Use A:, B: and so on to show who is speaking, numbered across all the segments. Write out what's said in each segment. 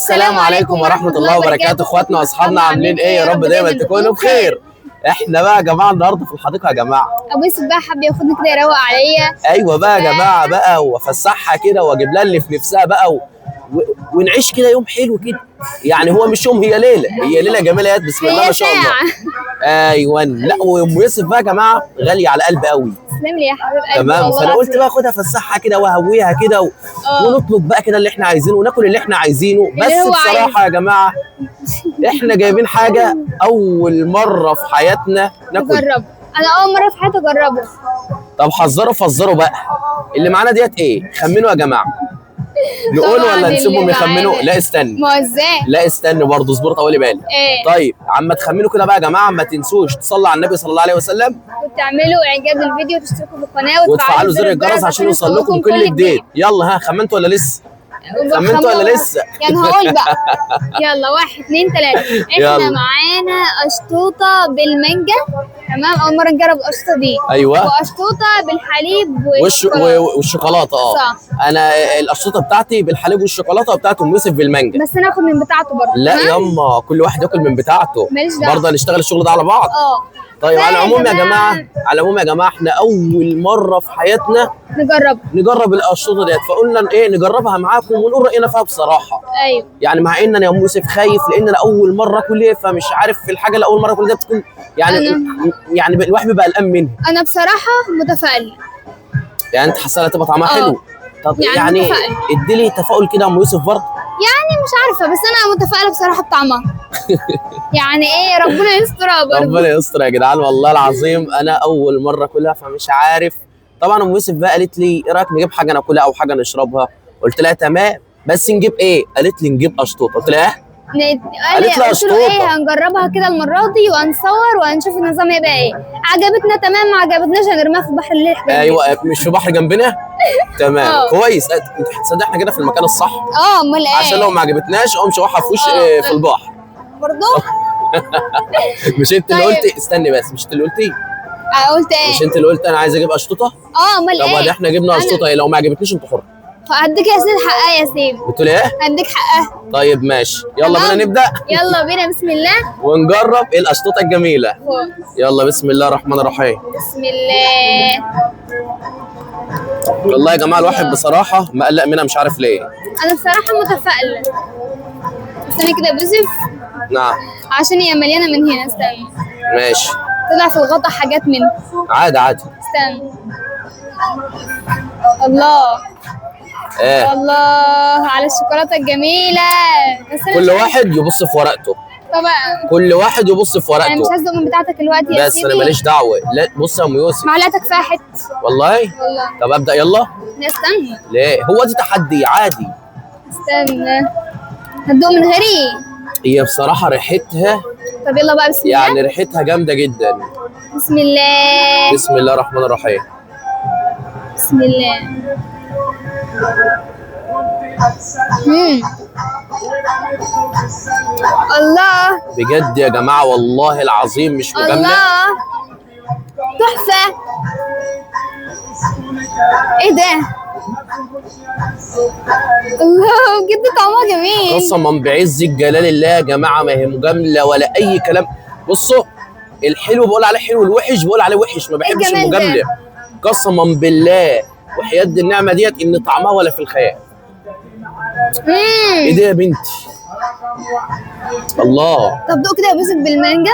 A: السلام عليكم ورحمة الله وبركاته. اخواتنا واصحابنا عاملين ايه؟ يا رب دايما تكونوا بخير. احنا بقى يا جماعة النهارده في الحديقة يا جماعة.
B: ابو يوسف بقى حب ياخدني كده يروق عليا.
A: ايوه بقى يا جماعة بقى، وافسحها كده واجيب لها اللي في نفسها بقى ونعيش كده يوم حلو كده. يعني هو مش يوم، هي ليلة جميلة بسم الله ما شاء الله. ايوه لا، وام يوسف بقى يا جماعة غالية على قلبي قوي.
B: تسلم لي يا حبيب قلبي.
A: تمام، فانا قلت بقى خدها فسحها كده وهويها كده ونطلب بقى كده اللي احنا عايزينه وناكل اللي احنا عايزينه. بس بصراحه يا جماعه احنا جايبين حاجه اول مره في حياتنا ناكل.
B: جرب، انا اول مره في حياتي اجربه.
A: طب فزروا بقى اللي معانا ديت ايه؟ خمنوا يا جماعه. نقول ولا نسيبهم يخمنوا؟ لا استنى،
B: ما ازاي؟
A: لا استنى برضه، اصبروا طولي بالي. طيب عما تخمنوا كده بقى يا جماعه، ما تنسوش تصلوا على النبي صلى الله عليه وسلم،
B: وتعملوا اعجاب للفيديو وتشتركوا في القناه
A: وتفعلوا زر الجرس عشان يوصل لكم كل جديد. يلا ها، خمنتوا ولا لسه؟ خمنتوا ولا لسه؟
B: يعني هقول بقى. يلا 1 2 3. احنا معانا اشطوطه بالمانجا. تمام، اول مره نجرب الاشطوطه دي.
A: ايوه،
B: واشطوطه بالحليب
A: والشوكولاته.
B: صح.
A: انا الاشطوطه بتاعتي بالحليب والشوكولاته، وبتاعت ام يوسف بالمانجا.
B: بس انا اخد من بتاعته برضه.
A: لا ياما، كل واحد ياكل من بتاعته.
B: ماليش دعوه،
A: برضه هنشتغل الشغل ده على بعض. طيب على العموم يا جماعه احنا اول مره في حياتنا نجرب الاشطوطه ديت، فقلنا ايه نجربها معاكم ونقول راينا فيها بصراحه.
B: ايوه،
A: يعني مع ان انا يا ام يوسف خايف، لان انا اول مره اكل ايه، فمش عارف في الحاجه اللي اول مره اكل دي بتكون يعني الواحد بيبقى قلقان منها.
B: انا بصراحه متفائله.
A: يعني انت حاسه هتبقى طعمها حلو؟ طب يعني ادي لي تفاؤل كده يا ام يوسف برضه.
B: يعني مش عارفه، بس انا متفائله بصراحه بطعمها. يعني ايه، ربنا يسترها برضه.
A: ربنا يستر يا جدعان، والله العظيم انا اول مره اكلها فمش عارف. طبعا ام يوسف بقى قالت لي ايه رايك نجيب حاجه ناكلها او حاجه نشربها؟ قلت لها تمام، بس نجيب ايه؟ قالت لي نجيب اشطوطه. قلت لها
B: قالت لي اشطوطه ايه، هنجربها كده المره دي وهنصور وهنشوف النظام هيبقى ايه. عجبتنا تمام، ما عجبتناش هنرميها في البحر اللي احنا
A: ايوه، مش في بحر جنبنا. تمام كويس، تصدق احنا كده في المكان الصح.
B: امال ايه؟
A: عشان لو ما عجبتناش اقوم شوحها في وش في البحر
B: برضه.
A: مش انت اللي قلتي؟ استني بس، مش انت اللي قلتي؟
B: قلت ايه؟
A: مش انت اللي قلت انا عايز اجيب اشطوطه؟
B: امال ايه؟
A: طب احنا جبنا اشطوطه، لو ما عجبتنيش انت حر.
B: هديك يا سيدي حقها يا سيدي.
A: بتقول ايه؟
B: هديك حقها.
A: طيب ماشي، يلا بينا نبدا.
B: يلا بينا، بسم الله
A: ونجرب الاشطوطه الجميله. يلا بسم الله الرحمن الرحيم.
B: بسم الله.
A: والله يا جماعه الواحد بصراحه مقلق منها، مش عارف ليه.
B: انا بصراحه متفائله. استنى كده يا ابو يوسف.
A: نعم.
B: عشان هي مليانه من هنا. استنى.
A: ماشي.
B: طلع في الغطا حاجات منه.
A: عادي.
B: استنى. الله.
A: ايه؟
B: الله على الشوكولاته الجميله. بس
A: كل واحد يبص في ورقته.
B: طبعا
A: كل واحد يبص في ورقته.
B: انا مش عايزه من بتاعتك دلوقتي يا
A: بس
B: سيدي.
A: انا ماليش دعوه. لا بص يا ام يوسف،
B: معلقتك فاحت
A: والله. طب ابدا يلا.
B: لا استنى.
A: ليه؟ هو دي تحدي عادي.
B: استنى، هتدوق من غيري.
A: هي بصراحه ريحتها،
B: طب يلا بقى بسم الله.
A: يعني ريحتها جامده جدا.
B: بسم الله.
A: بسم الله الرحمن الرحيم.
B: بسم الله. الله
A: بجد يا جماعه والله العظيم مش مجامله.
B: الله تحفه. ايه ده؟ الله بجد طعمها جميل.
A: قسما بعز الجلال الله يا جماعه ما هي مجامله ولا اي كلام. بصوا، الحلو بقول عليه حلو، الوحش بقول عليه وحش، ما بحبش المجامله. قسما بالله وحياة النعمه ديت ان طعمها ولا في الخيال. ايه ده يا بنتي؟ الله.
B: طب دوق كده يا يوسف بالمانجا.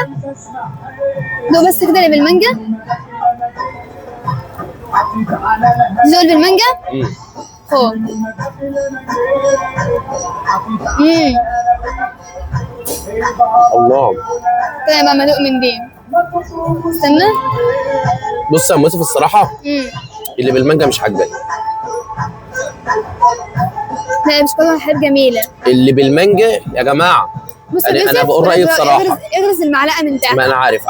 B: دوق بس كده اللي بالمانجا. دوق بالمانجا. هو
A: الله
B: كده بقى مدوق من دي. استنى.
A: بص يا ام يوسف الصراحه اللي بالمانجا مش عاجباني.
B: لا مش كلها حاجات جميله.
A: اللي بالمانجا يا جماعه انا بقول رايي بصراحه.
B: اغرس المعلقه من تحت.
A: ما انا عارف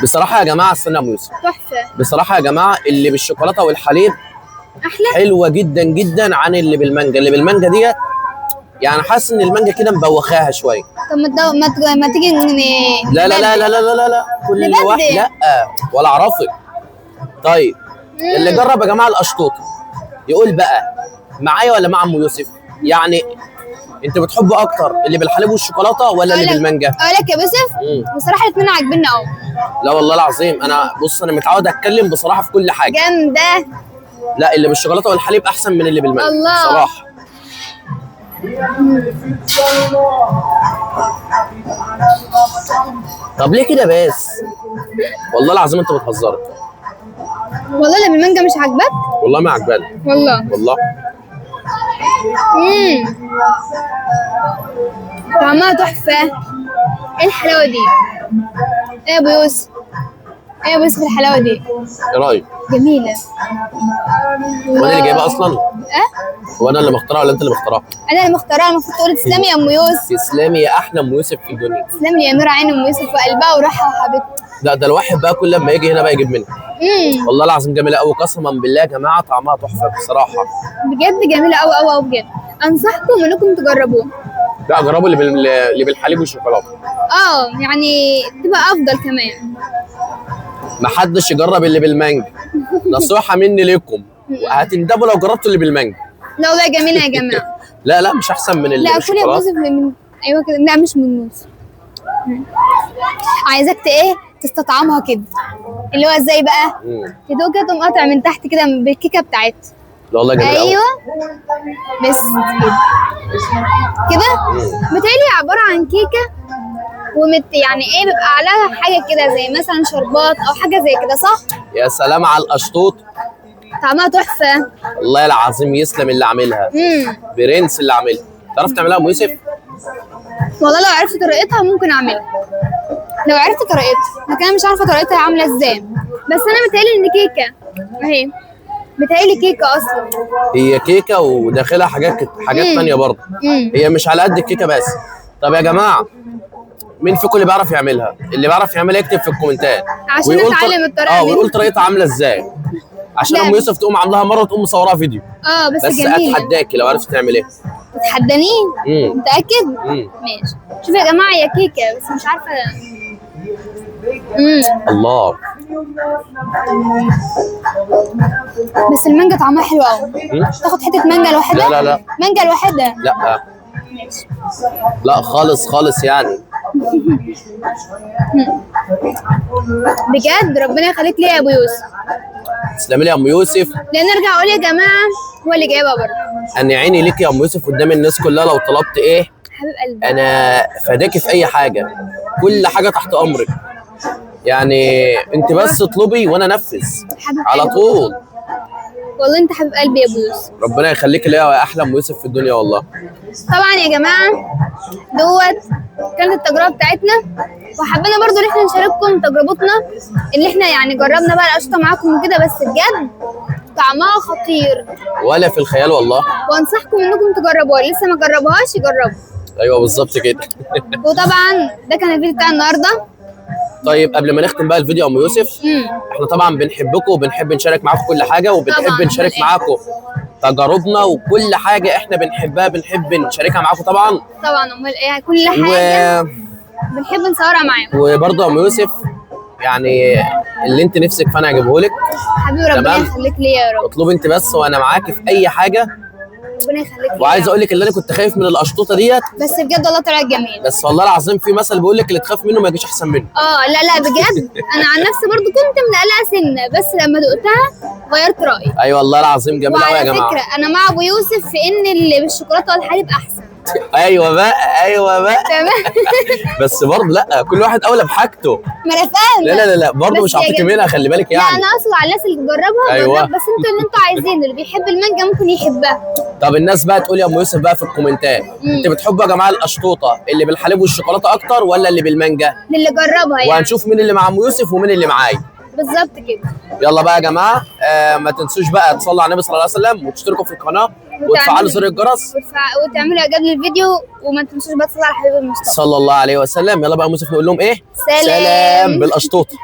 A: بصراحه يا جماعه. استنى يا ام يوسف،
B: تحفه
A: بصراحه يا جماعه اللي بالشوكولاته والحليب
B: احلى،
A: حلوه جدا جدا عن اللي بالمانجا. اللي بالمانجا ديت يعني حاسس ان المانجا كده مبوخاها شويه.
B: طب ما تيجي
A: لا لا لا لا لا لا لا كل واحد لا ولا اعرفك. طيب اللي جرب يا جماعه الاشطوطه يقول بقى معايا ولا مع ام يوسف؟ يعني انت بتحبوا اكتر اللي بالحليب والشوكولاته ولا اللي بالمانجا؟
B: اقول لك يا يوسف، بصراحه الاثنين عاجبني قوي.
A: لا والله العظيم انا بص انا متعود اتكلم بصراحه في كل حاجه.
B: جامده.
A: لا اللي بالشوكولاته والحليب احسن من اللي بالمانجا
B: الله.
A: صراحه. طب ليه كده بس؟ والله العظيم انت بتهزري.
B: والله اللي بالمانجا مش عاجبك؟
A: والله ما عجباني. والله
B: طعمها تحفه. ايه الحلاوه دي؟ ايه يا ابو يوسف؟ ايه يا ابو يوسف الحلاوه دي؟
A: ايه رايك؟
B: جميله.
A: هو انا اللي جايبها اصلا؟
B: ايه؟
A: هو انا اللي مختارها ولا انت اللي مختارها؟
B: انا اللي مختارها. المفروض تقولي تسلمي يا ام يوسف.
A: تسلمي يا احلى ام يوسف في الدنيا.
B: تسلمي يا نور عين ام يوسف وقلبها وروحها وحبيبتي.
A: ده الواحد بقى كل لما يجي هنا بقى يجيب منها. والله العظيم جميله قوي قسما بالله يا جماعه طعمها تحفه بصراحه. بجد
B: جميله قوي قوي قوي بجد. انصحكم انكم تجربوها.
A: لا جربوا اللي بالحليب والشوكولاته.
B: يعني تبقى افضل كمان.
A: محدش يجرب اللي بالمانجا. نصيحه مني ليكم وهتندبوا لو جربتوا اللي بالمانجا.
B: لا والله جميله يا جماعه.
A: لا مش احسن من اللي بالشوكولاته.
B: لا كل من ايوه كده. لا مش من موز. عايزاك تستطعمها كده. اللي هو ازاي بقى؟ تدوق كده تقوم قاطع من تحت كده بالكيكه بتاعتها.
A: لا والله جميله.
B: ايوه بس كده بتهيألي عباره عن كيكه يعني بيبقى عليها حاجه كده زي مثلا شربات او حاجه زي كده، صح؟
A: يا سلام على القشطوط.
B: طعمها تحفه.
A: والله العظيم يسلم اللي عاملها. برنس اللي عاملها. تعرف تعملها يا ام يوسف؟
B: والله لو عرفت طريقتها ممكن اعملها. لو عرفت طريقتها، لكن انا مش عارفه طريقتها عامله ازاي. بس انا متهيألي ان كيكه اهي. متهيألي كيكه اصلا.
A: هي كيكه وداخلها حاجات ثانيه برضه. هي مش على قد الكيكه بس. طب يا جماعه مين فيكم اللي بيعرف يعملها؟ اللي بيعرف يعملها يكتب في الكومنتات
B: عشان نتعلم الطريقه دي.
A: ويقول طريقتها عامله ازاي. عشان ام يوسف تقوم عاملاها مره وتقوم مصورها فيديو.
B: بس جميله.
A: اتحداكي لو عرفت تعمل ايه.
B: تتحداني؟ متاكد؟ ماشي. شوف يا جماعه هي كيكه بس مش عارفه.
A: الله.
B: بس المانجا طعمها حلو قوي. تاخد حته مانجا لوحدها؟
A: لا
B: مانجا لوحدها؟
A: لا لا خالص يعني.
B: بجد ربنا يخليك ليا يا ابو يوسف.
A: تسلمي لي يا ام يوسف.
B: لان ارجع اقول يا جماعه هو اللي جايبها برضه.
A: انا عيني ليك يا ام يوسف قدام الناس كلها لو طلبت ايه.
B: حبيب قلبي.
A: انا فداكي في اي حاجه. كل حاجه تحت امرك. يعني انت بس اطلبي وانا انفذ على طول.
B: والله انت حبيب قلبي يا ابو يوسف.
A: ربنا يخليك ليا يا احلى ام يوسف في الدنيا والله.
B: طبعا يا جماعه كانت التجربه بتاعتنا، وحبينا برضو ان احنا نشارككم تجربتنا اللي احنا يعني جربنا بقى القشطه معاكم وكده. بس بجد طعمها خطير
A: ولا في الخيال والله.
B: وانصحكم انكم تجربوها. لسه ما جربوهاش يجربوا.
A: ايوه بالظبط كده.
B: وطبعا ده كان الفيديو بتاع النهارده.
A: طيب قبل ما نختم بقى الفيديو يا ام يوسف، احنا طبعا بنحبكم وبنحب نشارك معاكم كل حاجه وبنحب نشارك معاكم تجاربنا وكل حاجه احنا بنحبها بنحب نشاركها معاكم طبعا.
B: امال ايه كل حاجه بنحب نصورها معاكم.
A: وبرضه يا ام يوسف يعني اللي انت نفسك فانا هجيبه لك.
B: حبيبي ربنا يخليك ليا يا رب.
A: اطلبي انت بس وانا معاكي في اي حاجه.
B: ربنا يخليك ليا.
A: وعايز اقول لك اللي انا كنت خايف من القشطوطه ديت،
B: بس بجد والله طلعت جميل.
A: بس والله العظيم في مثل بيقول لك اللي تخاف منه ما يجيش احسن منه.
B: لا بجد انا عن نفسي برضو كنت مقلقه سنه، بس لما دقتها غيرت رايي.
A: ايوه والله العظيم جميل قوي يا جماعه.
B: وعلى فكره انا مع ابو يوسف في ان اللي بالشوكولاته والحليب احسن.
A: ايوه بقى
B: تمام.
A: بس برضه لا كل واحد اولى بحاجته.
B: ما انا فاهمه.
A: لا برضه مش هعطيك منها خلي بالك يعني.
B: لا انا اقصد على الناس اللي تجربها.
A: أيوة.
B: بس انتوا اللي انتوا عايزينه، اللي بيحب المانجا ممكن يحبها.
A: طب الناس بقى تقول يا ام يوسف بقى في الكومنتات انت بتحبوا يا جماعه القشطوطه اللي بالحليب والشوكولاته اكتر ولا اللي بالمانجا؟
B: اللي جربها يعني.
A: وهنشوف مين اللي مع ام يوسف ومين اللي معايا.
B: بالظبط كده.
A: يلا بقى يا جماعه ما تنسوش بقى تصلوا على النبي صلى الله عليه وسلم وتشتركوا في القناه وتفعلوا زر الجرس
B: وتعملوا اعجاب للفيديو، وما تنسوش بقى تصلوا على حبيب المصطفى
A: صلى الله عليه وسلم. يلا بقى يا ام يوسف نقول لهم ايه؟
B: سلام
A: بالقشطوطه.